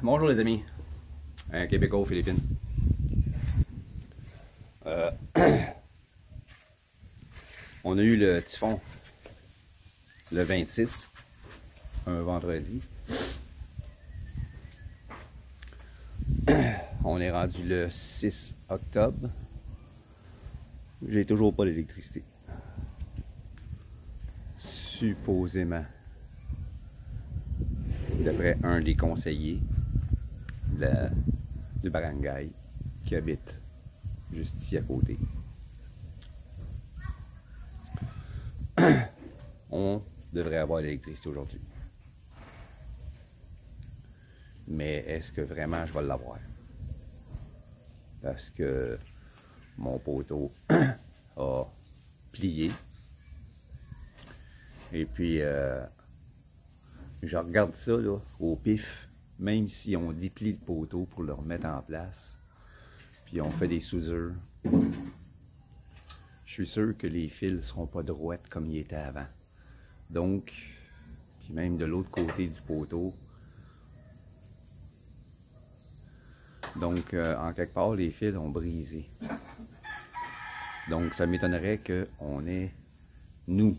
Bonjour les amis, un Québécois aux Philippines. On a eu le typhon le 26, un vendredi. On est rendu le 6 octobre. J'ai toujours pas d'électricité. Supposément, d'après un des conseillers du barangay qui habite juste ici à côté. On devrait avoir l'électricité aujourd'hui. Mais est-ce que vraiment je vais l'avoir? Parce que mon poteau a plié. Et puis, je regarde ça là, au pif, même si on déplie le poteau pour le remettre en place, puis on fait des soudures, je suis sûr que les fils ne seront pas droites comme ils étaient avant. Donc, puis même de l'autre côté du poteau, donc en quelque part les fils ont brisé. Donc ça m'étonnerait qu'on ait, nous,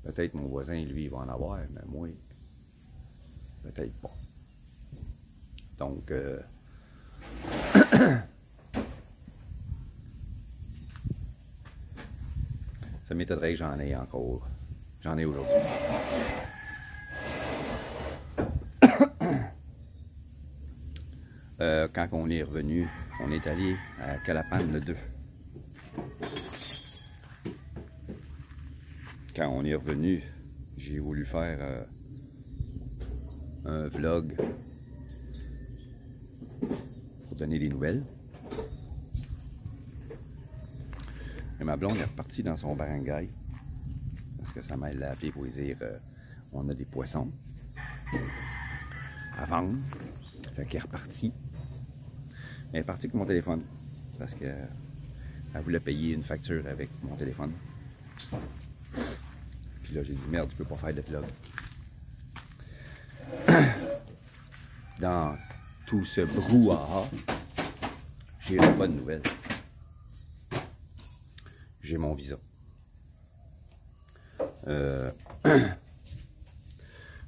peut-être mon voisin lui il va en avoir, mais moi, peut-être pas. Donc, ça m'étonnerait que j'en ai encore. J'en ai aujourd'hui. Quand on est revenu, on est allé à Calapan le 2. Quand on est revenu, j'ai voulu faire un vlog pour donner des nouvelles. Et ma blonde est repartie dans son barangay parce que sa mère l'a appelé pour lui dire on a des poissons à vendre. Fait qu'elle est repartie. Elle est partie avec mon téléphone parce qu'elle voulait payer une facture avec mon téléphone. Puis là, j'ai dit merde, je peux pas faire de vlog. Dans tout ce brouhaha, j'ai une bonne nouvelle. J'ai mon visa.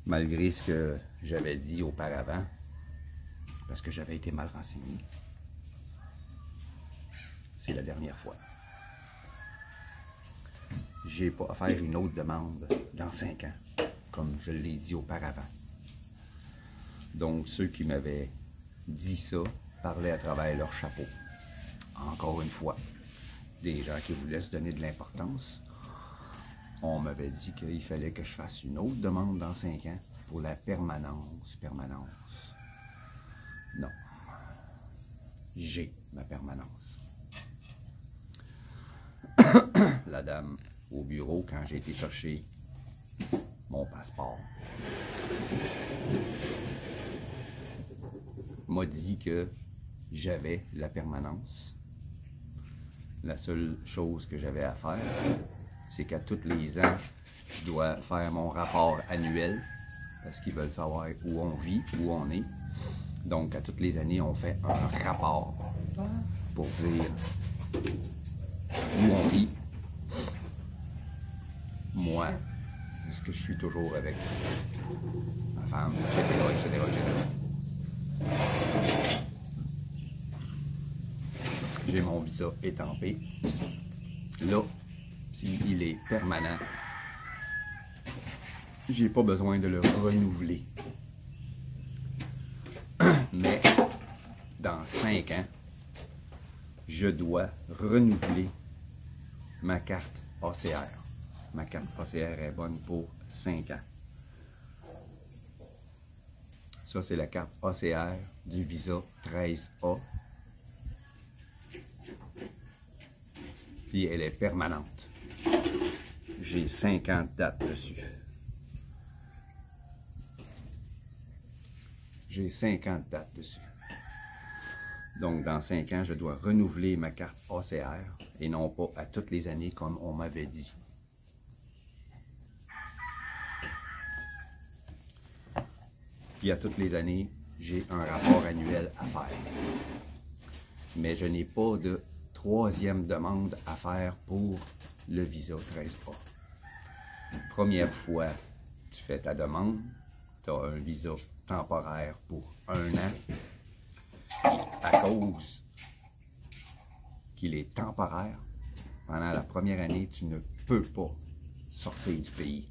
Malgré ce que j'avais dit auparavant, parce que j'avais été mal renseigné, c'est la dernière fois. J'ai pas à faire une autre demande dans 5 ans, comme je l'ai dit auparavant. Donc, ceux qui m'avaient dit ça parlaient à travers leur chapeau. Encore une fois, des gens qui voulaient se donner de l'importance. On m'avait dit qu'il fallait que je fasse une autre demande dans 5 ans pour la permanence. Non. J'ai ma permanence. La dame au bureau, quand j'ai été chercher mon passeport, m'a dit que j'avais la permanence. La seule chose que j'avais à faire, c'est qu'à tous les ans, je dois faire mon rapport annuel, parce qu'ils veulent savoir où on vit, où on est. Donc, à toutes les années, on fait un rapport pour dire où on vit. Moi, est-ce que je suis toujours avec ma femme, etc. J'ai mon visa étampé. Là, s'il est permanent, j'ai pas besoin de le renouveler. Mais dans 5 ans, je dois renouveler ma carte ACR. Ma carte ACR est bonne pour 5 ans. Ça, c'est la carte ACR du visa 13A. Puis elle est permanente. J'ai 50 dates dessus. J'ai 50 dates dessus. Donc, dans 5 ans, je dois renouveler ma carte ACR et non pas à toutes les années comme on m'avait dit. Puis à toutes les années, j'ai un rapport annuel à faire. Mais je n'ai pas de troisième demande à faire pour le visa 13A. Première fois, tu fais ta demande, tu as un visa temporaire pour 1 an. À cause qu'il est temporaire, pendant la première année, tu ne peux pas sortir du pays.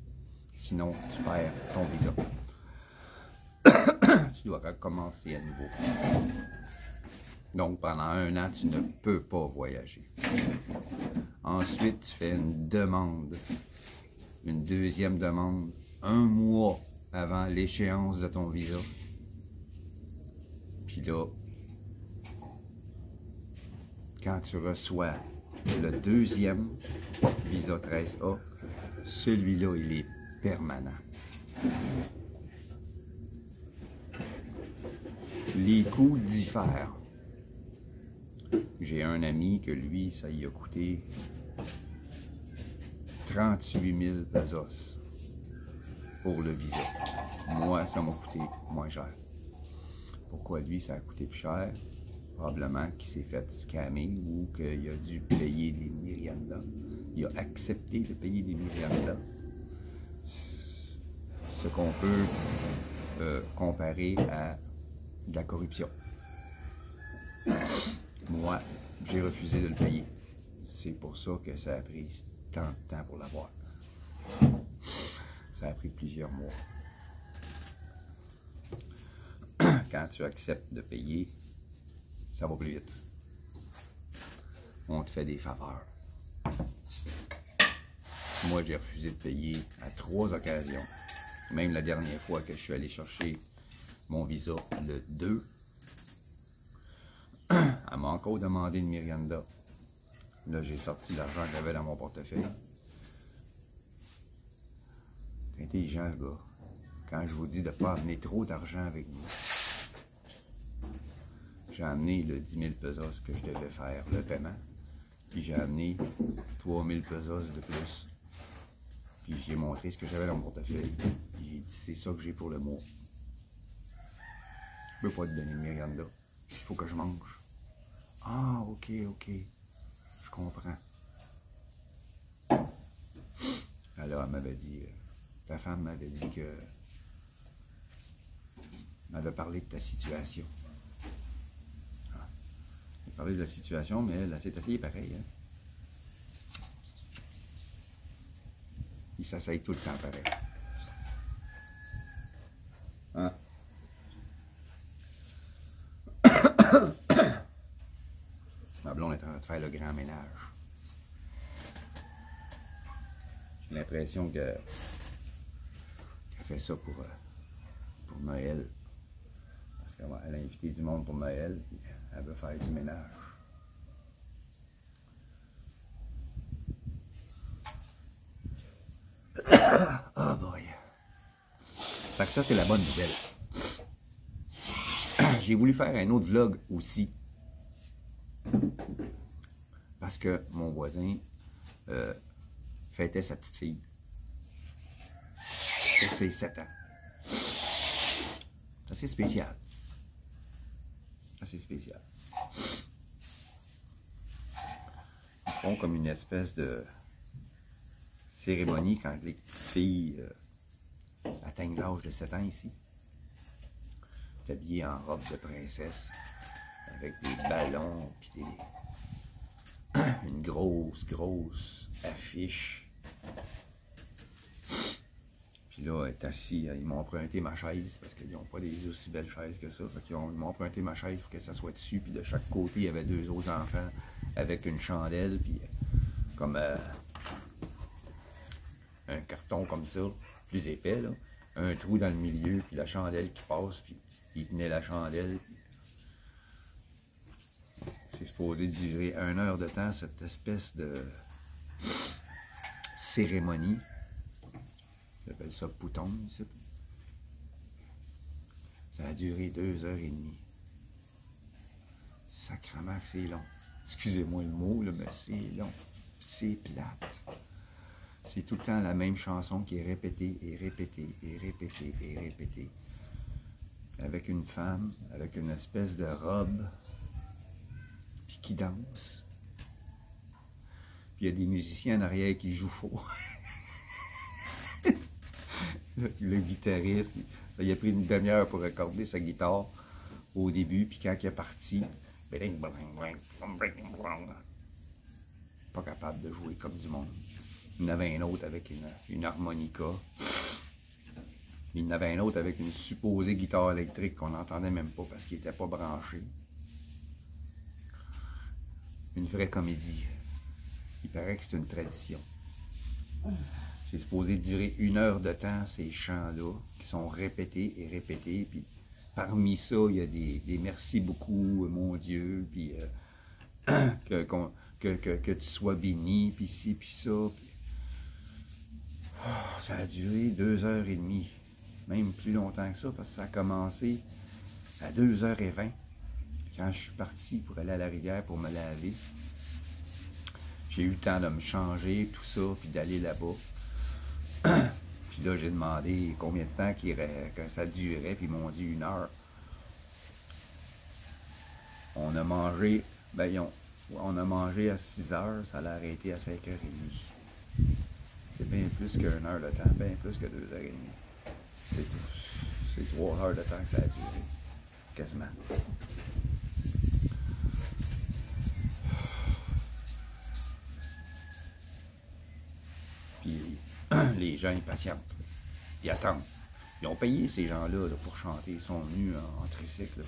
Sinon, tu perds ton visa. Tu dois recommencer à nouveau. Donc, pendant 1 an, tu ne peux pas voyager. Ensuite, tu fais une demande, une deuxième demande, 1 mois avant l'échéance de ton visa. Puis là, quand tu reçois le deuxième visa 13A, celui-là, il est permanent. Les coûts diffèrent. J'ai un ami que lui, ça y a coûté 38 000 pesos pour le visa. Moi, ça m'a coûté moins cher. Pourquoi lui, ça a coûté plus cher? Probablement qu'il s'est fait scammer ou qu'il a dû payer des meriendas. Il a accepté de payer des meriendas. Ce qu'on peut comparer à de la corruption. Moi, j'ai refusé de le payer. C'est pour ça que ça a pris tant de temps pour l'avoir. Ça a pris plusieurs mois. Quand tu acceptes de payer, ça va plus vite. On te fait des faveurs. Moi, j'ai refusé de payer à 3 occasions. Même la dernière fois que je suis allé chercher mon visa, le 2, elle m'a encore demandé une merienda. Là, j'ai sorti l'argent que j'avais dans mon portefeuille. C'est intelligent, ce gars. Quand je vous dis de ne pas amener trop d'argent avec vous. J'ai amené le 10 000 pesos que je devais faire, le paiement. Puis j'ai amené 3 000 pesos de plus. Puis j'ai montré ce que j'avais dans mon portefeuille. Puis j'ai dit, c'est ça que j'ai pour le mois. Je ne peux pas te donner une merienda. Il faut que je mange. Ah, ok. Je comprends. Alors, elle m'avait dit, ta femme m'avait dit que... Elle m'avait parlé de ta situation. Ah. Elle a parlé de la situation, mais elle s'est asseyée pareil. Hein? Il s'asseye tout le temps pareil. Hein? Ma blonde est en train de faire le grand ménage. J'ai l'impression qu'elle fait ça pour Noël. Parce qu'elle a invité du monde pour Noël, puis elle veut faire du ménage. Oh boy! Fait que ça, c'est la bonne nouvelle. J'ai voulu faire un autre vlog aussi. Parce que mon voisin fêtait sa petite fille pour ses 7 ans. C'est assez spécial. Assez spécial. Ils font comme une espèce de cérémonie quand les petites filles atteignent l'âge de 7 ans ici. Habillées en robe de princesse, avec des ballons, puis une grosse affiche. Puis là, elle est assis, ils m'ont emprunté ma chaise, parce qu'ils n'ont pas des aussi belles chaises que ça. Fait qu'ils m'ont emprunté ma chaise pour que ça soit dessus, puis de chaque côté, il y avait 2 autres enfants avec une chandelle, puis comme un carton comme ça, plus épais, là, un trou dans le milieu, puis la chandelle qui passe, puis il tenait la chandelle. C'est supposé durer 1 heure de temps, cette espèce de cérémonie. J'appelle ça pouton, ici. Ça a duré 2h30. Sacrement que c'est long. Excusez-moi le mot, là, mais c'est long. C'est plate. C'est tout le temps la même chanson qui est répétée et répétée et répétée et répétée. avec une femme, avec une espèce de robe, puis qui danse. Puis il y a des musiciens en arrière qui jouent faux. Le guitariste, il a pris une demi-heure pour accorder sa guitare au début, puis quand il est parti, pas capable de jouer comme du monde. Il y en avait un autre avec une harmonica. Il y en avait un autre avec une supposée guitare électrique qu'on n'entendait même pas parce qu'il n'était pas branché. Une vraie comédie. Il paraît que c'est une tradition. C'est supposé durer 1 heure de temps, ces chants-là, qui sont répétés et répétés. Puis parmi ça, il y a des merci beaucoup, mon Dieu, puis que tu sois béni, puis ci, puis ça. Puis... Oh, ça a duré 2h30, même plus longtemps que ça, parce que ça a commencé à 2h20, quand je suis parti pour aller à la rivière pour me laver. J'ai eu le temps de me changer, tout ça, puis d'aller là-bas. Puis là, j'ai demandé combien de temps que ça durait, puis ils m'ont dit 1 heure. On a mangé, on a mangé à 6h, ça l'a arrêté à 5h30. C'est bien plus qu'1 heure de temps, bien plus que 2h30. C'est tout. C'est 3 heures de temps que ça a duré, quasiment. Puis les gens, ils patientent. Ils attendent. Ils ont payé ces gens-là là, pour chanter. Ils sont venus en tricycle.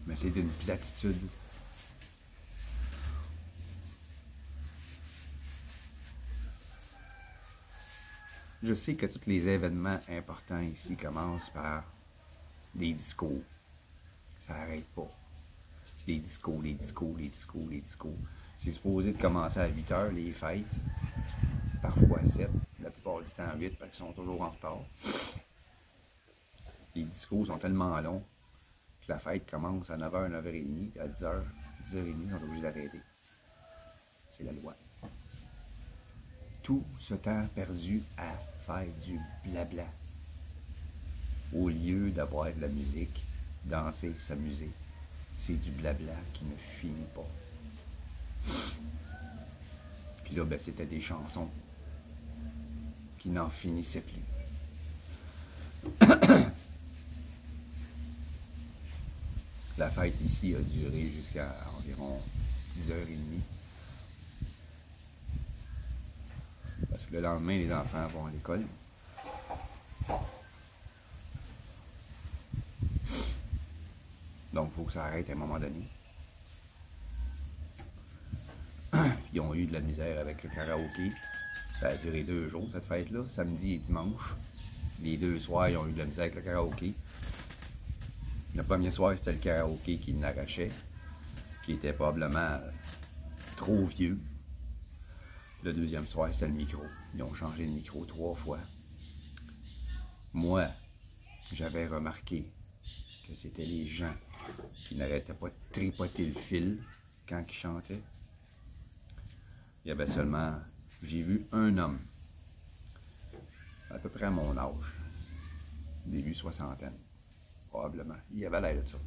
Mais c'est d'une platitude. Je sais que tous les événements importants ici commencent par des discours. Ça n'arrête pas. Les discours, les discours, les discours, les discours. C'est supposé de commencer à 8h, les fêtes. Parfois 7, la plupart du temps 8, parce qu'ils sont toujours en retard. Les discours sont tellement longs que la fête commence à 9h, 9h30, à 10h, 10h30, ils sont obligés d'arrêter. C'est la loi. Tout ce temps perdu à faire du blabla. Au lieu d'avoir de la musique, danser, s'amuser, c'est du blabla qui ne finit pas. Puis là, ben, c'était des chansons qui n'en finissaient plus. La fête ici a duré jusqu'à environ 10h30. Parce que le lendemain, les enfants vont à l'école. Donc, il faut que ça arrête à un moment donné. Ils ont eu de la misère avec le karaoké. Ça a duré 2 jours, cette fête-là, samedi et dimanche. Les 2 soirs, ils ont eu de la misère avec le karaoké. Le premier soir, c'était le karaoké qui l'arrachait, qui était probablement trop vieux. Le deuxième soir, c'était le micro. Ils ont changé le micro 3 fois. Moi, j'avais remarqué que c'était les gens qui n'arrêtaient pas de tripoter le fil quand ils chantaient. Il y avait seulement, j'ai vu un homme, à peu près à mon âge, début soixantaine, probablement. Il avait l'air de ça.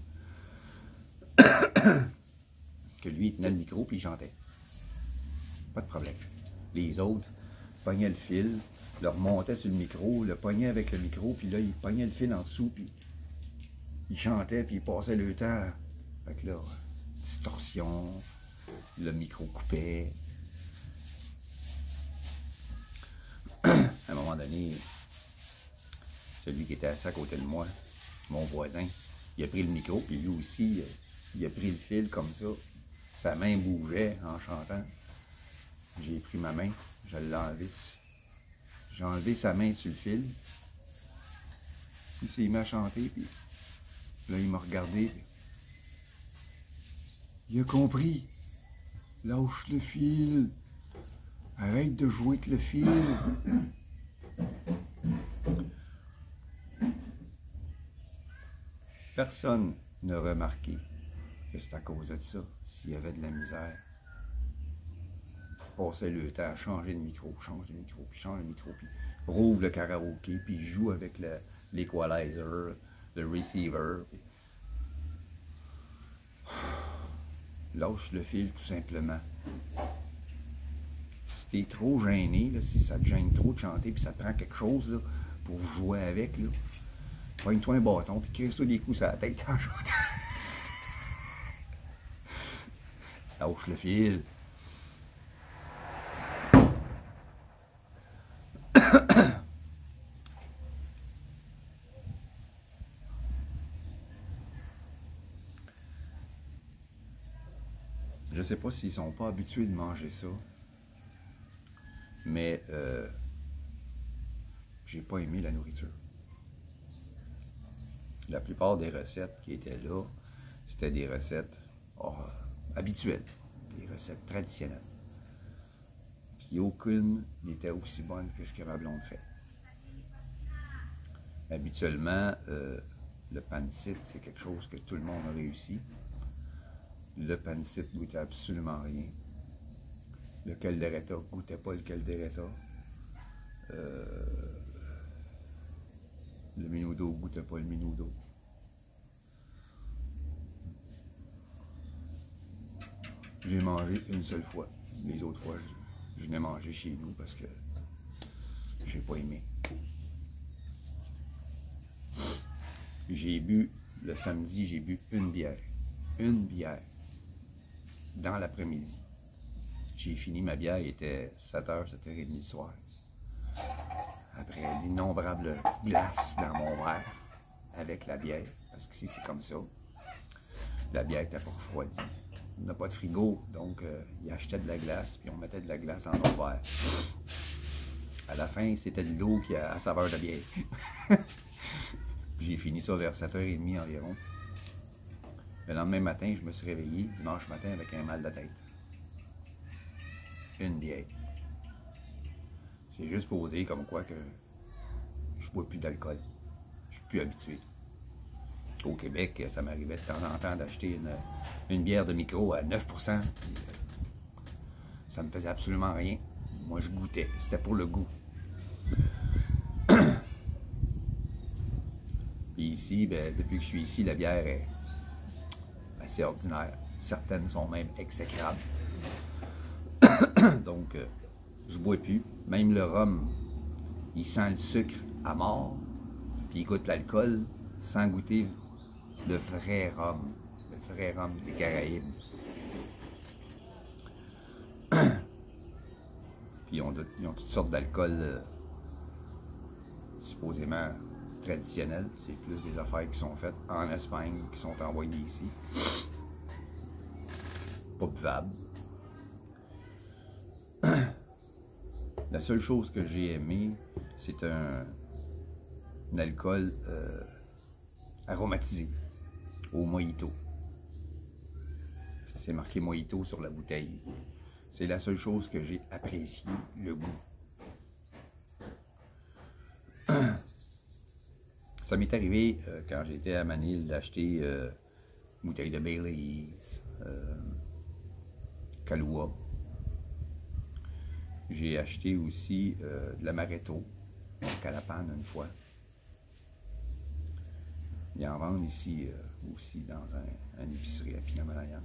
Que lui, il tenait le micro puis il chantait. Pas de problème. Les autres pognaient le fil, le remontaient sur le micro, le pognaient avec le micro, puis là, ils pognaient le fil en dessous, puis ils chantaient, puis ils passaient le temps. Fait que là, distorsion, le micro coupait. À un moment donné, celui qui était assis à côté de moi, mon voisin, il a pris le micro, puis lui aussi, il a pris le fil comme ça. Sa main bougeait en chantant. J'ai pris ma main, je l'ai enlevé. J'ai enlevé sa main sur le fil. Il s'est mis à chanter, puis là, il m'a regardé. Puis, il a compris. Lâche le fil. Arrête de jouer avec le fil. Personne n'a remarqué que c'est à cause de ça, s'il y avait de la misère. Passait le temps à changer le micro, change le micro, puis change le micro, puis rouvre le karaoké, puis joue avec le l'equalizer, le receiver. Lâche le fil tout simplement. Si t'es trop gêné, là, si ça te gêne trop de chanter, puis ça te prend quelque chose là, pour jouer avec, là, pogne-toi un bâton, puis crisse-toi des coups sur la tête en chantant. Lâche le fil. Je sais pas s'ils sont pas habitués de manger ça, mais j'ai pas aimé la nourriture. La plupart des recettes qui étaient là, c'était des recettes habituelles, des recettes traditionnelles. Puis aucune n'était aussi bonne que ce que ma blonde fait. Habituellement, le pancit, c'est quelque chose que tout le monde a réussi. Le pancit goûtait absolument rien. Le caldereta goûtait pas le caldereta. Le menudo goûtait pas le menudo. J'ai mangé une seule fois. Les autres fois, je n'ai mangé chez nous parce que j'ai pas aimé. J'ai bu, le samedi, j'ai bu une bière. Une bière. Dans l'après-midi. J'ai fini ma bière, il était 7h, 7h30 du soir. Après d'innombrables glaces dans mon verre, avec la bière, parce qu'ici c'est comme ça. La bière n'était pas refroidie. On n'a pas de frigo, donc il achetait de la glace, puis on mettait de la glace dans nos verres. À la fin, c'était de l'eau qui a à saveur de bière. J'ai fini ça vers 7h30 environ. Le lendemain matin, je me suis réveillé, dimanche matin, avec un mal de tête. Une bière. C'est juste pour vous dire comme quoi que je ne bois plus d'alcool. Je suis plus habitué. Au Québec, ça m'arrivait de temps en temps d'acheter une bière de micro à 9%. Puis, ça me faisait absolument rien. Moi, je goûtais. C'était pour le goût. Puis ici, ben, depuis que je suis ici, la bière est assez ordinaire. Certaines sont même exécrables. Donc, je bois plus. Même le rhum, il sent le sucre à mort, puis il goûte l'alcool sans goûter le vrai rhum. Le vrai rhum des Caraïbes. Puis ils ont toutes sortes d'alcools supposément traditionnels. C'est plus des affaires qui sont faites en Espagne, qui sont envoyées ici. Pas buvables. La seule chose que j'ai aimé, c'est un alcool aromatisé au mojito. C'est marqué mojito sur la bouteille. C'est la seule chose que j'ai apprécié, le goût. Ça m'est arrivé quand j'étais à Manille d'acheter une bouteille de Baileys, Kahlua. J'ai acheté aussi de l'amaretto, donc à la panne une fois. Ils en vendent ici aussi dans une épicerie à Pinamalayan.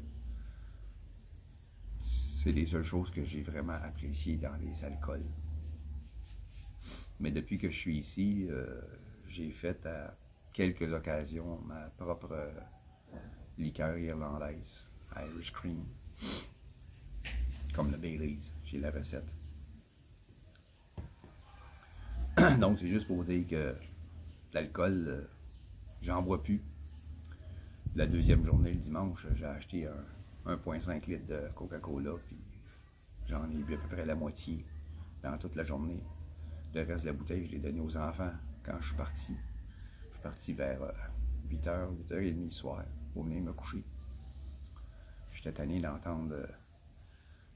C'est les seules choses que j'ai vraiment appréciées dans les alcools. Mais depuis que je suis ici, j'ai fait à quelques occasions ma propre liqueur irlandaise, Irish Cream, comme le Baileys, j'ai la recette. Donc c'est juste pour vous dire que l'alcool, j'en bois plus. La deuxième journée, le dimanche, j'ai acheté un 1,5 litre de Coca-Cola, puis j'en ai bu à peu près la moitié dans toute la journée. Le reste de la bouteille, je l'ai donné aux enfants quand je suis parti. Je suis parti vers 8h, 8h30 du soir, pour venir me coucher. J'étais tanné d'entendre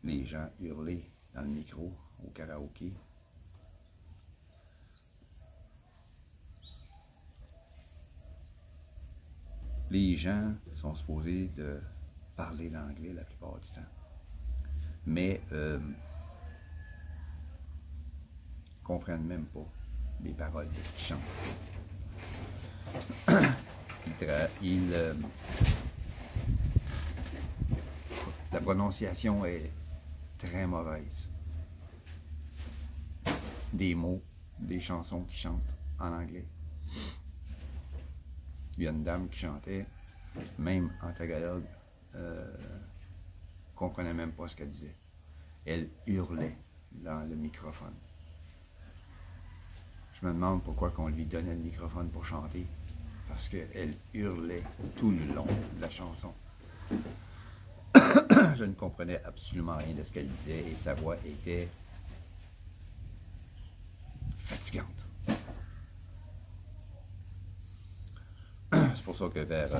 les gens hurler dans le micro au karaoké. Les gens sont supposés de parler l'anglais la plupart du temps. Mais comprennent même pas les paroles de ce qu'ils chantent. La prononciation est très mauvaise. Des mots, des chansons qui chantent en anglais. Il y a une dame qui chantait, même en tagalog, comprenait même pas ce qu'elle disait. Elle hurlait dans le microphone. Je me demande pourquoi on lui donnait le microphone pour chanter, parce qu'elle hurlait tout le long de la chanson. Je ne comprenais absolument rien de ce qu'elle disait et sa voix était fatigante. C'est pour ça que vers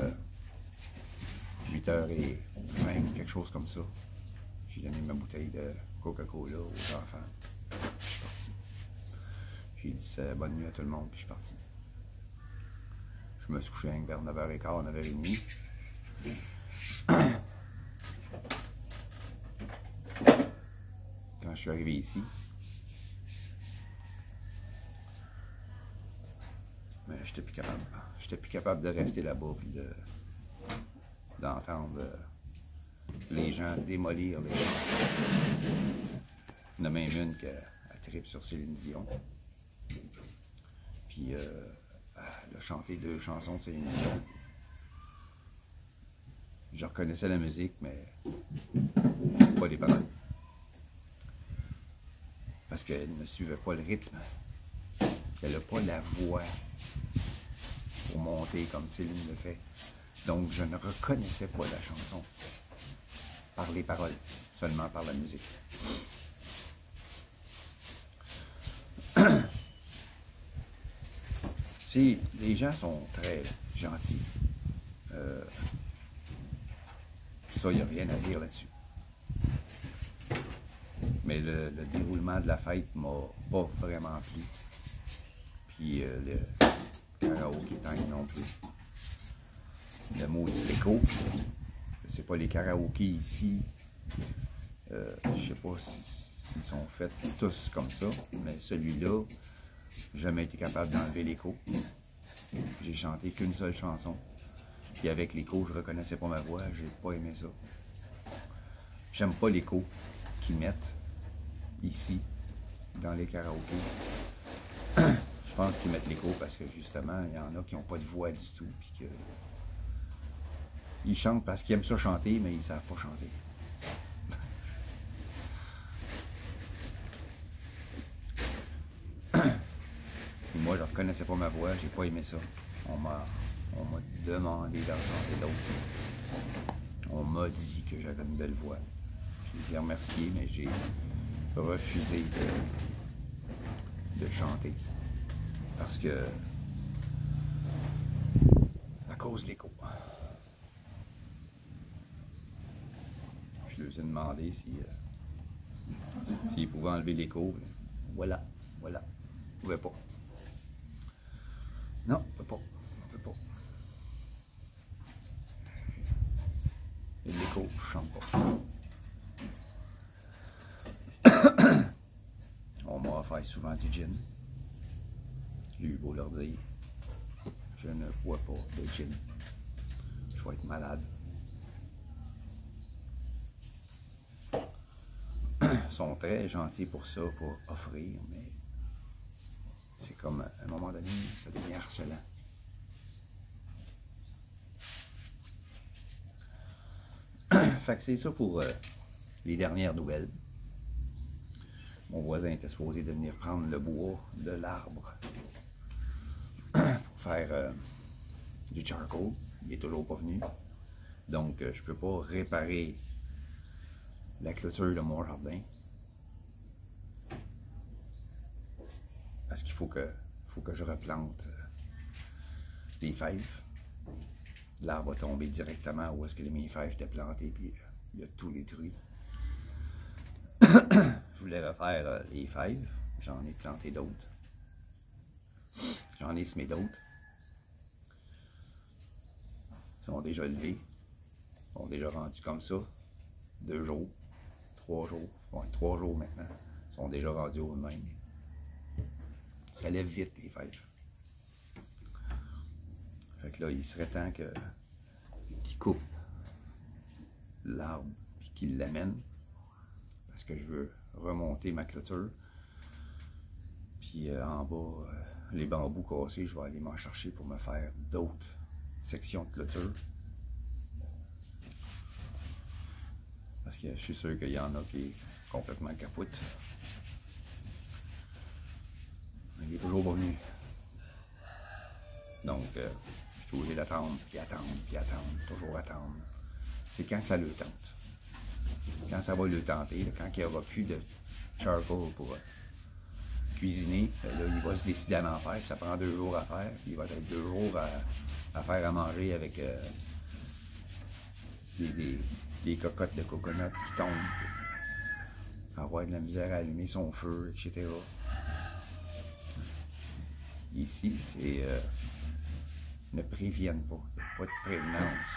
8h20, quelque chose comme ça, j'ai donné ma bouteille de Coca-Cola aux enfants. Je suis parti. J'ai dit bonne nuit à tout le monde, puis je suis parti. Je me suis couché vers 9h15, 9h30. Quand je suis arrivé ici, mais j'étais plus capable. J'étais plus capable de rester là-bas et d'entendre les gens démolir les chansons. Il y en a même une qui a trippé sur Céline Dion. Puis elle a chanté 2 chansons de Céline Dion. Je reconnaissais la musique, mais pas les paroles. Parce qu'elle ne suivait pas le rythme. Elle n'a pas la voix pour monter comme Céline le fait. Donc je ne reconnaissais pas la chanson par les paroles, seulement par la musique. Les gens sont très gentils. Ça, il n'y a rien à dire là-dessus. Mais le déroulement de la fête m'a pas vraiment plu. Puis le karaoké time non plus. Le maudit écho. Je sais pas, les karaokés ici, je sais pas s'ils sont faits tous comme ça, mais celui-là, j'ai jamais été capable d'enlever l'écho. J'ai chanté qu'une seule chanson. Puis avec l'écho, je reconnaissais pas ma voix, j'ai pas aimé ça. J'aime pas l'écho qu'ils mettent ici, dans les karaokés. Je pense qu'ils mettent l'écho parce que justement, il y en a qui n'ont pas de voix du tout. Puis que ils chantent parce qu'ils aiment ça chanter, mais ils ne savent pas chanter. Et moi, je ne reconnaissais pas ma voix, j'ai pas aimé ça. On m'a demandé d'en chanter d'autres. On m'a dit que j'avais une belle voix. Je les ai remerciés, mais j'ai refusé de chanter. Parce que, à cause de l'écho. Je leur ai demandé s'ils pouvaient enlever l'écho. Voilà. Ils ne pouvaient pas. Non, on peut pas. On peut pas. Et l'écho, je chante pas. On m'a offert souvent du gin. J'ai eu beau leur dire, je ne bois pas de gin. Je vais être malade. Ils sont très gentils pour ça, pour offrir, mais c'est comme, à un moment donné, ça devient harcelant. Fait que c'est ça pour les dernières nouvelles. Mon voisin était supposé de venir prendre le bois de l'arbre pour faire du charcoal. Il n'est toujours pas venu. Donc, je ne peux pas réparer la clôture de mon jardin. Parce qu'il faut que je replante des fèves. L'arbre va tomber directement où est-ce que mes fèves étaient plantées, puis il a tout détruit. Je voulais refaire les fèves. J'en ai planté d'autres. J'en ai semé d'autres. Ils sont déjà levés. Ils sont déjà rendus comme ça. 2 jours, 3 jours. Ouais, 3 jours maintenant. Ils sont déjà rendus au même. Ça lève vite les fèves. Fait que là, il serait temps qu'il coupe l'arbre et qu'il l'amène. Parce que je veux remonter ma clôture. Puis en bas, les bambous cassés, je vais aller m'en chercher pour me faire d'autres sections de clôture. Parce que je suis sûr qu'il y en a qui est complètement capote. Il est toujours pas venu. Donc, je suis obligé d'attendre, puis attendre, puis attendre, toujours attendre. C'est quand ça le tente. Quand ça va le tenter, là, quand il n'y aura plus de charcoal pour cuisiner, là, il va se décider à en faire, puis ça prend 2 jours à faire, puis il va être 2 jours à faire à manger avec des cocottes de coconut qui tombent, avoir de la misère à allumer son feu, etc. Ici, c'est ne préviennent pas, pas de prévenance,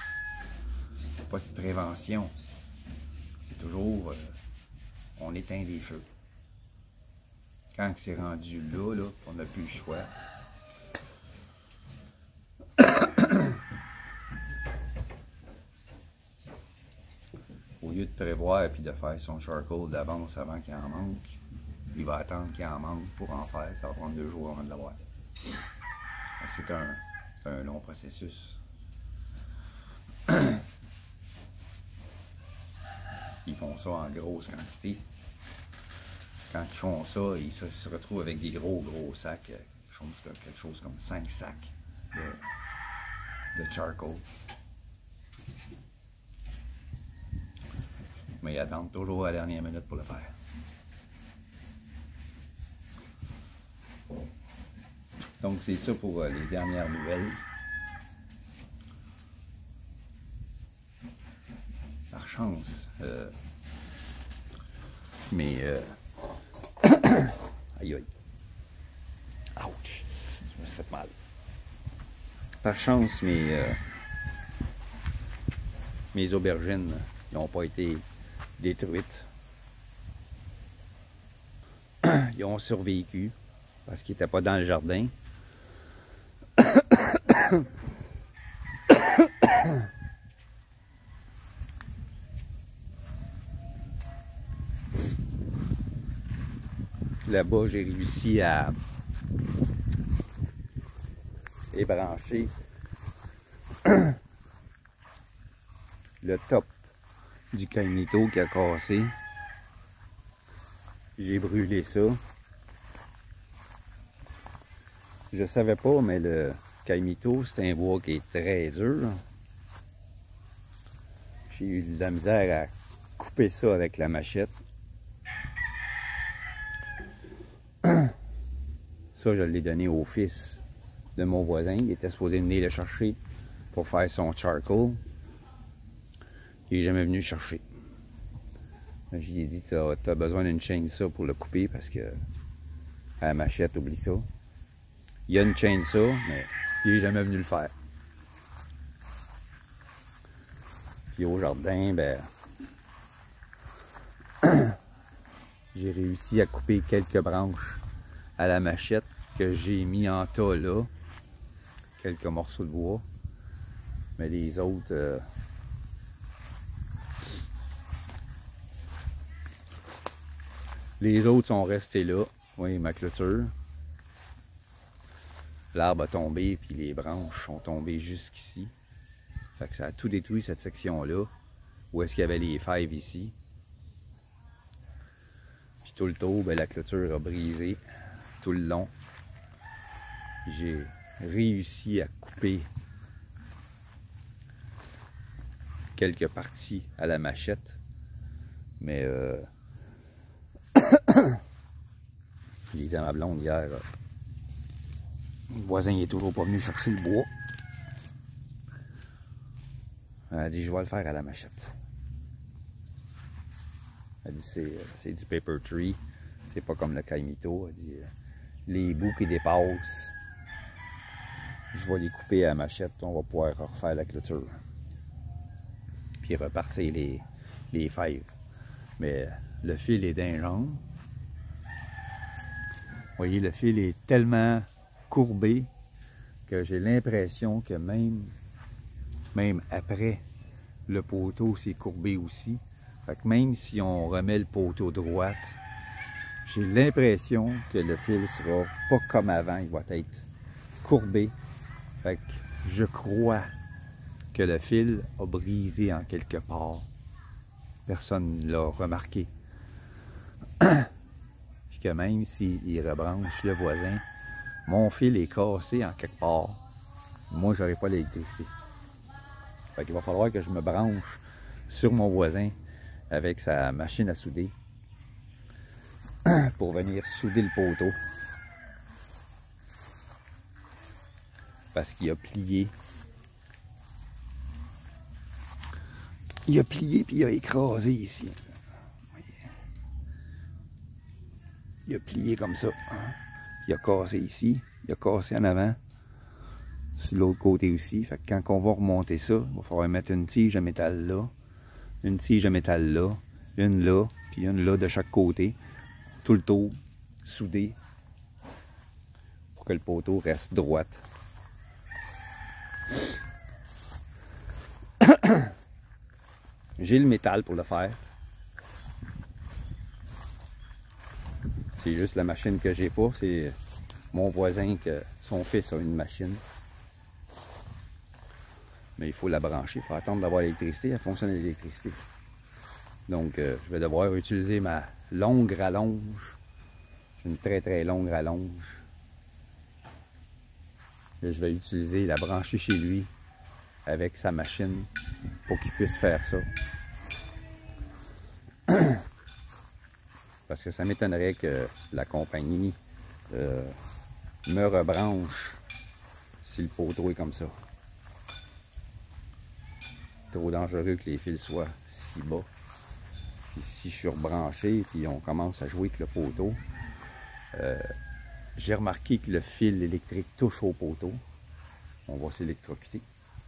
pas de prévention. C'est toujours on éteint les feux. Quand c'est rendu là, on n'a plus le choix. Au lieu de prévoir et de faire son charcoal d'avance avant qu'il en manque, il va attendre qu'il en manque pour en faire. Ça va prendre 2 jours avant de l'avoir. C'est un long processus. Ils font ça en grosse quantité. Quand ils font ça, ils se retrouvent avec des gros sacs, quelque chose comme 5 sacs de charcoal. Mais ils attendent toujours à la dernière minute pour le faire. Donc c'est ça pour les dernières nouvelles. Par chance, aïe aïe. Ouch! Je me suis fait mal. Par chance, mes aubergines n'ont pas été détruites. Ils ont survécu parce qu'ils n'étaient pas dans le jardin. Là-bas, j'ai réussi à ébrancher le top du caimito qui a cassé. J'ai brûlé ça. Je savais pas, mais le caimito, c'est un bois qui est très dur. J'ai eu de la misère à couper ça avec la machette. Ça, je l'ai donné au fils de mon voisin. Il était supposé venir le chercher pour faire son charcoal. Il n'est jamais venu le chercher. Je lui ai dit, tu as besoin d'une chainsaw pour le couper parce que à la machette, oublie ça. Il y a une chainsaw, mais il n'est jamais venu le faire. Puis au jardin, ben, j'ai réussi à couper quelques branches à la machette que j'ai mis en tas là. Quelques morceaux de bois. Mais les autres... les autres sont restés là. Oui, ma clôture. L'arbre a tombé, puis les branches sont tombées jusqu'ici. Fait que ça a tout détruit cette section-là. Où est-ce qu'il y avait les fèves ici. Puis tout le tour, ben, la clôture a brisé tout le long. J'ai réussi à couper quelques parties à la machette. Mais j'ai dit à ma blonde hier, le voisin n'est toujours pas venu chercher le bois. Elle a dit, je vais le faire à la machette. Elle dit, c'est du paper tree, c'est pas comme le caimito. Elle dit, les bouts qui dépassent, je vais les couper à la machette, on va pouvoir refaire la clôture. Puis repartir les fèves. Mais le fil est d'un genre. Vous voyez, le fil est tellement courbé que j'ai l'impression que même après, le poteau s'est courbé aussi. Fait que même si on remet le poteau droite, j'ai l'impression que le fil sera pas comme avant, il va être courbé. Fait que je crois que le fil a brisé en quelque part. Personne ne l'a remarqué. Puis que même s'il rebranche le voisin, mon fil est cassé en quelque part. Moi, j'aurai pas l'électricité. Fait qu'il va falloir que je me branche sur mon voisin avec sa machine à souder pour venir souder le poteau. Parce qu'il a plié. Il a plié puis il a écrasé ici. Il a plié comme ça. Il a cassé ici. Il a cassé en avant. Sur l'autre côté aussi. Fait que quand on va remonter ça, il va falloir mettre une tige de métal là. Une tige de métal là. Une là. Puis une là de chaque côté. Tout le tour. Soudé. Pour que le poteau reste droit. J'ai le métal pour le faire. C'est juste la machine que j'ai pas. C'est mon voisin que son fils a une machine. Mais il faut la brancher. Il faut attendre d'avoir l'électricité. Elle fonctionne à l'électricité. Donc, je vais devoir utiliser ma longue rallonge. Une très très longue rallonge. Et je vais utiliser la brancher chez lui avec sa machine pour qu'il puisse faire ça. Parce que ça m'étonnerait que la compagnie me rebranche si le poteau est comme ça. Trop dangereux que les fils soient si bas. Puis si je suis rebranché puis on commence à jouer avec le poteau, j'ai remarqué que le fil électrique touche au poteau. On va s'électrocuter.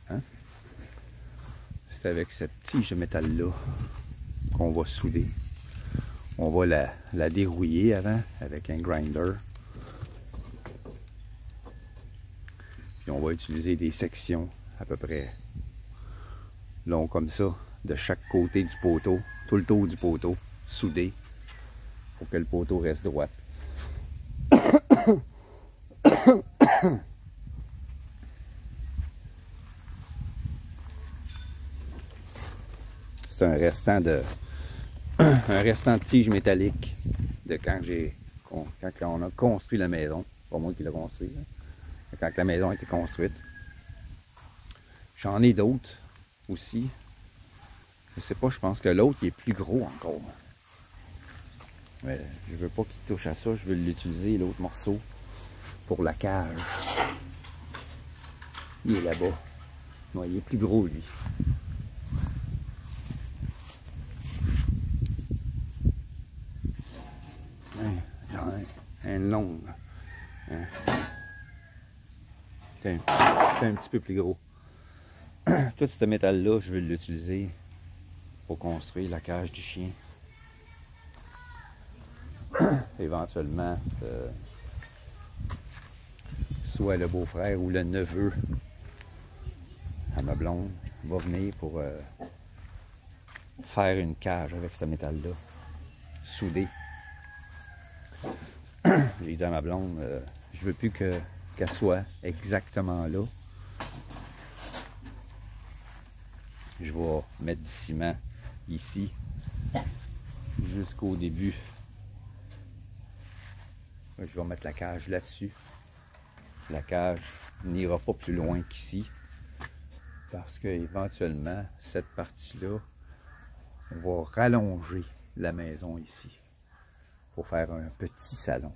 Hein? C'est avec cette tige de métal-là qu'on va souder. On va la dérouiller avant avec un grinder. Puis on va utiliser des sections à peu près longs comme ça, de chaque côté du poteau, tout le tour du poteau, soudé, pour que le poteau reste droit. C'est un restant de tige métallique de quand on a construit la maison. Pas moi qui l'ai construit. Hein. Quand la maison a été construite. J'en ai d'autres aussi. Je sais pas, je pense que l'autre il est plus gros encore. Mais je veux pas qu'il touche à ça. Je veux l'utiliser, l'autre morceau, pour la cage. Il est là-bas. Ouais, il est plus gros lui. Un long. Hein. C'est un petit peu plus gros. Tout ce métal-là, je vais l'utiliser pour construire la cage du chien. Éventuellement, soit le beau-frère ou le neveu à ma blonde va venir pour faire une cage avec ce métal-là, soudé. J'ai dit à ma blonde, je veux plus qu'elle soit exactement là. Je vais mettre du ciment ici jusqu'au début. Je vais mettre la cage là-dessus. La cage n'ira pas plus loin qu'ici parce que éventuellement cette partie-là, on va rallonger la maison ici pour faire un petit salon.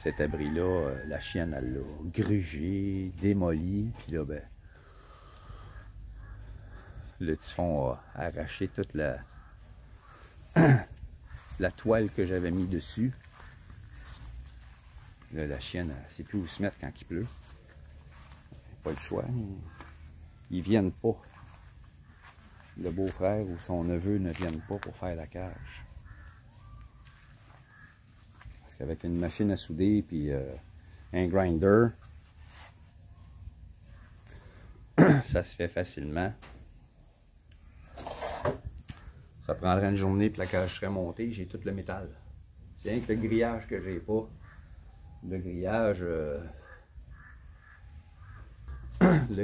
Cet abri-là, la chienne, elle l'a grugé, démoli, puis là, ben, le typhon a arraché toute la toile que j'avais mis dessus. Là, la chienne, elle ne sait plus où se mettre quand il pleut. Pas le choix. Ils viennent pas. Le beau-frère ou son neveu ne viennent pas pour faire la cage. Parce qu'avec une machine à souder puis un grinder, ça se fait facilement. Ça prendrait une journée puis la cage serait montée, j'ai tout le métal. C'est rien que le grillage que j'ai pas. Le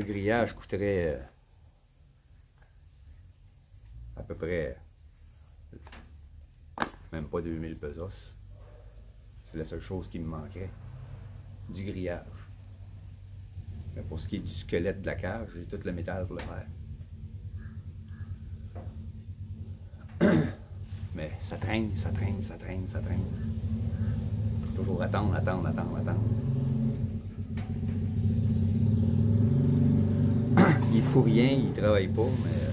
grillage coûterait à peu près même pas 2000 pesos. C'est la seule chose qui me manquerait. Du grillage. Mais pour ce qui est du squelette de la cage, j'ai tout le métal pour le faire. Mais ça traîne, ça traîne, ça traîne, ça traîne. Faut toujours attendre. Il fout rien, il travaille pas, mais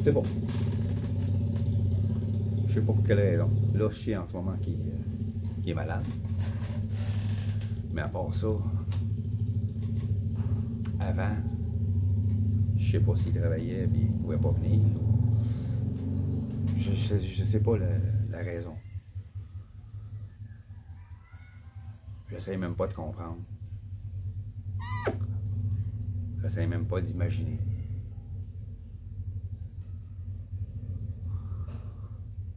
c'est bon. Je sais pas pour quelle raison. Là, je sais en ce moment qu'il est malade. Mais à part ça, avant, je sais pas s'il travaillait et il pouvait pas venir. Je sais pas la raison. J'essaie même pas de comprendre. J'essaie même pas d'imaginer.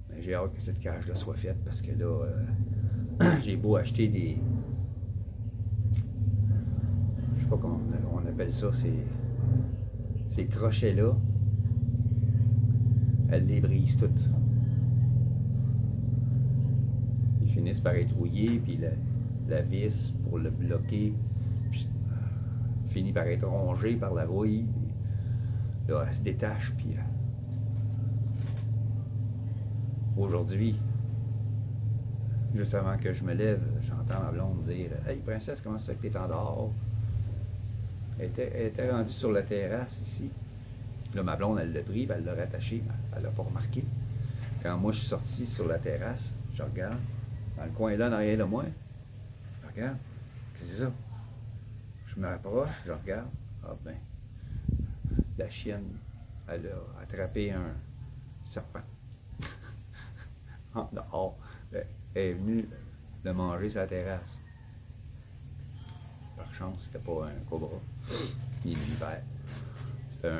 Mais j'ai hâte que cette cage-là soit faite parce que là, j'ai beau acheter des... Je sais pas comment on appelle ça, ces crochets-là. Elles les brisent toutes. Ils finissent par être rouillés, puis la vis pour le bloquer finit par être rongée par la rouille. Là, elle se détache, puis aujourd'hui, juste avant que je me lève, j'entends ma blonde dire « Hey, princesse, comment ça fait que t'es en dehors? » Elle était rendue sur la terrasse ici. Là, ma blonde, elle l'a pris, elle l'a rattaché, mais elle l'a pas remarqué. Quand moi, je suis sorti sur la terrasse, je regarde, dans le coin là, en arrière de moi, je regarde, qu'est-ce que c'est ça? Je me rapproche, je regarde, ah ben, la chienne, elle a attrapé un serpent. En dehors, elle est venue le manger sur la terrasse. Par chance, c'était pas un cobra, ni une vipère. C'était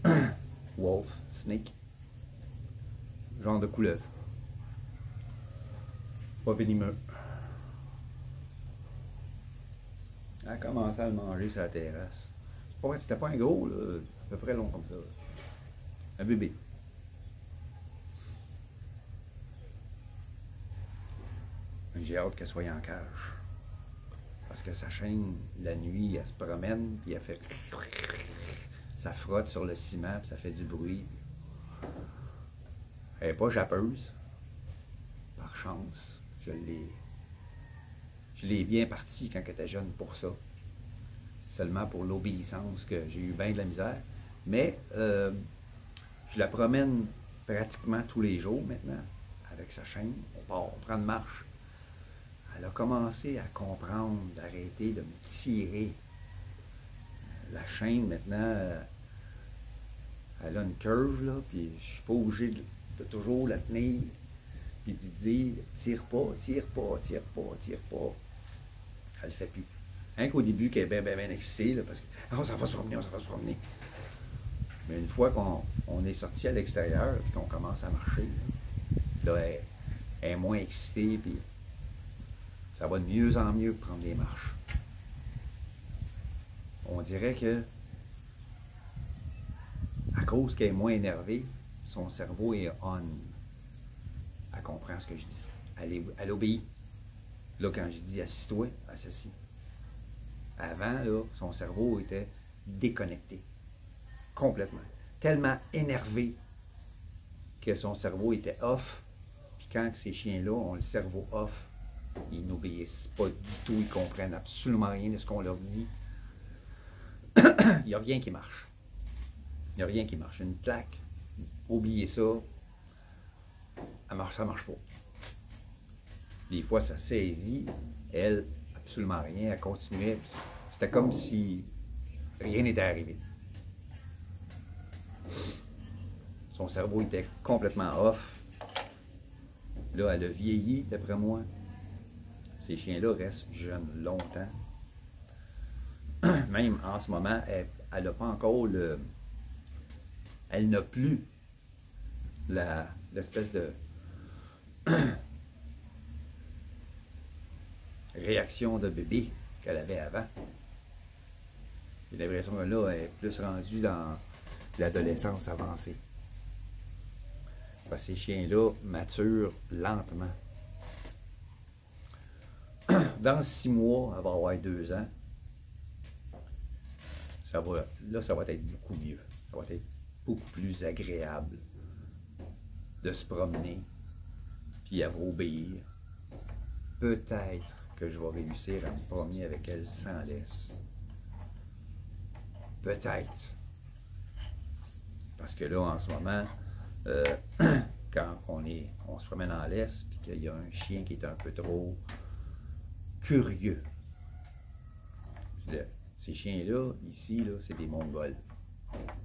un wolf, snake, genre de couleuvre. Pas venimeux. Elle a commencé à le manger sur la terrasse. C'était pas un gros, là, à peu près long comme ça. Un bébé. J'ai hâte qu'elle soit en cage. Parce que sa chaîne, la nuit, elle se promène, puis elle fait... Ça frotte sur le ciment, puis ça fait du bruit. Elle n'est pas jappeuse. Par chance, je l'ai bien partie quand elle était jeune pour ça. Seulement pour l'obéissance que j'ai eu bien de la misère. Mais je la promène pratiquement tous les jours maintenant, avec sa chaîne. On prend une marche. Elle a commencé à comprendre, d'arrêter de me tirer. La chaîne, maintenant, elle a une curve, là, puis je suis pas obligé de toujours la tenir, puis de dire « tire pas, tire pas, tire pas, tire pas ». Elle le fait plus. Rien qu'au début, qu'elle est bien excitée, là, parce que « oh, ça va se promener, ça va se promener ». Mais une fois qu'on est sorti à l'extérieur, puis qu'on commence à marcher, là, elle est moins excitée, puis ça va de mieux en mieux prendre des marches. On dirait que, à cause qu'elle est moins énervée, son cerveau est on. Elle comprend ce que je dis. Elle obéit. Là, quand je dis assis-toi, elle s'assit. Avant, là, son cerveau était déconnecté. Complètement. Tellement énervé que son cerveau était off. Puis quand ces chiens-là ont le cerveau off, ils n'obéissent pas du tout, ils comprennent absolument rien de ce qu'on leur dit. Il n'y a rien qui marche. Il n'y a rien qui marche. Une claque, oubliez ça, ça marche pas. Des fois, ça saisit, elle, absolument rien, elle continuait. C'était comme si rien n'était arrivé. Son cerveau était complètement off. Là, elle a vieilli, d'après moi. Ces chiens-là restent jeunes longtemps. Même en ce moment, elle n'a pas encore le... Elle n'a plus l'espèce de réaction de bébé qu'elle avait avant. J'ai l'impression que là, elle est plus rendue dans l'adolescence avancée. Parce que ces chiens-là maturent lentement. Dans 6 mois, elle va avoir 2 ans. Ça va être beaucoup mieux. Ça va être beaucoup plus agréable de se promener, puis elle va obéir. Peut-être que je vais réussir à me promener avec elle sans laisse. Peut-être. Parce que là, en ce moment, quand on se promène en laisse, puis qu'il y a un chien qui est un peu trop curieux. Ces chiens-là, ici, là, c'est des Mongols.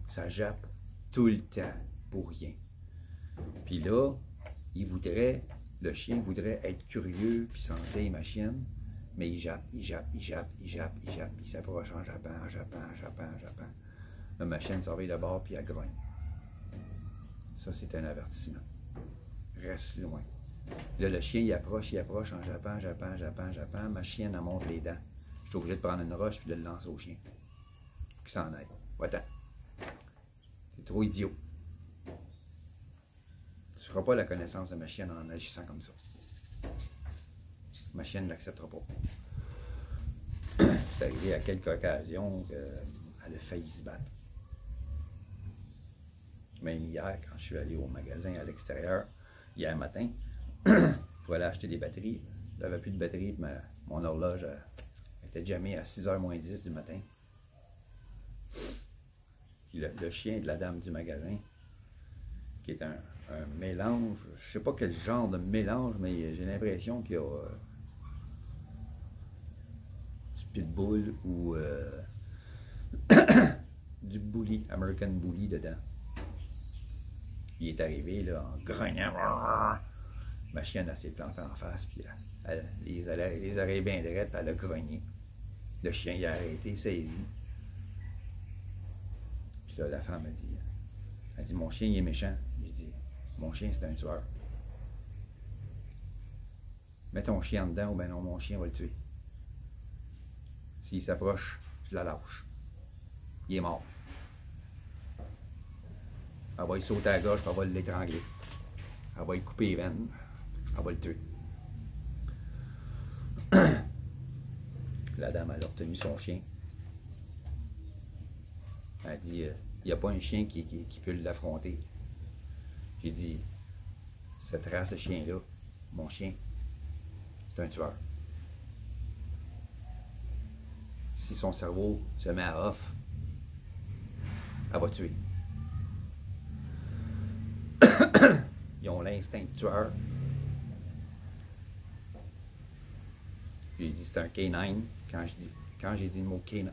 Ça jappe tout le temps pour rien. Puis là, le chien voudrait être curieux, puis sentir ma chienne, mais il jappe, il s'approche en jappant. Là, ma chienne surveille de bord, puis elle grogne. Ça, c'est un avertissement. Reste loin. Là, le chien, il approche en jappant. Ma chienne, elle monte les dents. Je suis obligé de prendre une roche, puis de le lancer au chien. Pour qu'il s'en aille. Va-t'en. C'est trop idiot. Tu ne feras pas la connaissance de ma chienne en agissant comme ça. Ma chienne ne l'acceptera pas. C'est arrivé à quelques occasions qu'elle a failli se battre. Même hier, quand je suis allé au magasin à l'extérieur, hier matin, pour aller acheter des batteries, j'avais plus de batterie, mon horloge était jammée à 6h moins 10 du matin. Puis le chien de la dame du magasin, qui est un mélange, je ne sais pas quel genre de mélange, mais j'ai l'impression qu'il y a du pitbull ou du bully, American Bully dedans. Il est arrivé là, en grognant. Ma chienne elle s'est plantée en face, puis les oreilles bien drettes, puis elle a grogné. Le chien il a arrêté, saisi. Puis là, la femme a dit, mon chien il est méchant. J'ai dit, mon chien c'est un tueur. Mets ton chien en dedans ou ben non, mon chien va le tuer. S'il s'approche, je la lâche. Il est mort. Elle va y sauter à la gorge, puis elle va l'étrangler. Elle va y couper les veines. Elle va le tuer. La dame, elle a retenu son chien. Elle a dit, il n'y a pas un chien qui peut l'affronter. J'ai dit, cette race de chien-là, mon chien, c'est un tueur. Si son cerveau se met à off, elle va tuer. Ils ont l'instinct de tueur. J'ai dit c'est un K9. Quand j'ai dit le mot K9,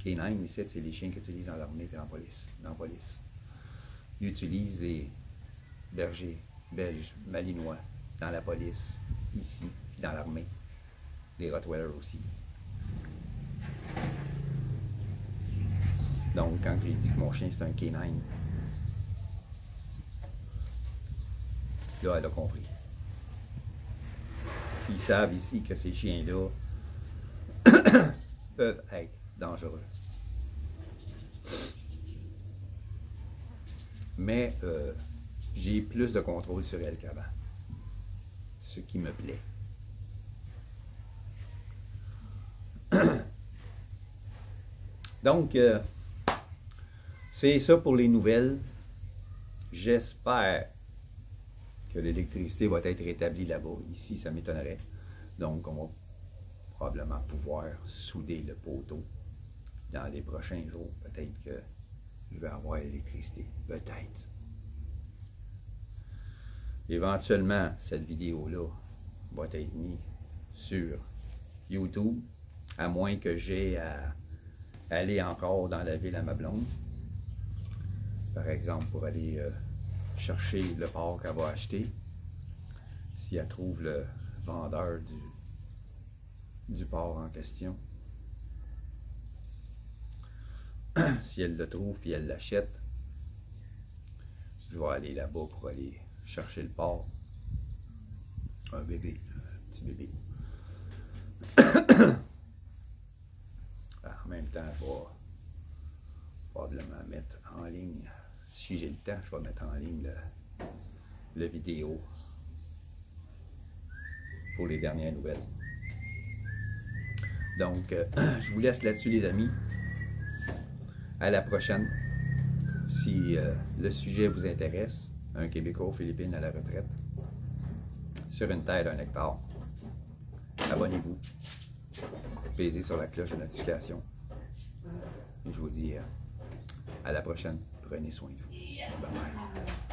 K9 ici, c'est les chiens qu'ils utilisent dans l'armée et en police. Dans la police. Ils utilisent les bergers belges, malinois, dans la police, ici, puis dans l'armée. Les Rottweilers aussi. Donc, quand j'ai dit que mon chien c'est un K9, là, elle a compris. Ils savent ici que ces chiens-là peuvent être dangereux. Mais j'ai plus de contrôle sur elle qu'avant. Ce qui me plaît. Donc, c'est ça pour les nouvelles. J'espère que l'électricité va être rétablie là-bas. Ici, ça m'étonnerait. Donc, on va probablement pouvoir souder le poteau. Dans les prochains jours, peut-être que je vais avoir l'électricité. Peut-être. Éventuellement, cette vidéo-là va être mise sur YouTube, à moins que j'aie à aller encore dans la ville à ma blonde. Par exemple, pour aller chercher le porc qu'elle va acheter. Si elle trouve le vendeur du porc en question. Si elle le trouve puis elle l'achète, je vais aller là-bas pour aller chercher le porc. Un bébé, un petit bébé. En même temps, je vais probablement mettre en ligne, si j'ai le temps, je vais mettre en ligne le vidéo pour les dernières nouvelles. Donc, je vous laisse là-dessus, les amis. À la prochaine. Si le sujet vous intéresse, un Québécois aux Philippines à la retraite, sur une terre d'1 hectare, abonnez-vous, pesez sur la cloche de notification. Et je vous dis à la prochaine. Prenez soin de vous. Bye bye.